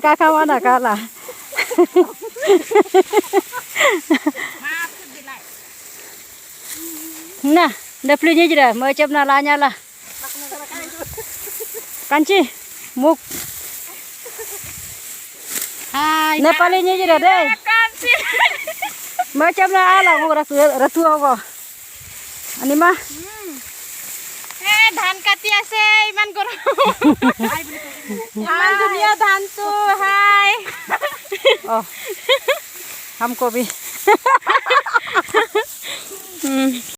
kakak mana kalah. Nah, dah belinya je dah. Macam nalanya lah. Kanci, muk. Hai. Nepalinya je dah deh. Kanci. Macam na ala muk ratu apa. Ani mah. ধান কাটি আছে ইমান গৰম ইমান ধুনীয়া ধানটো হাই Oh, हमको भी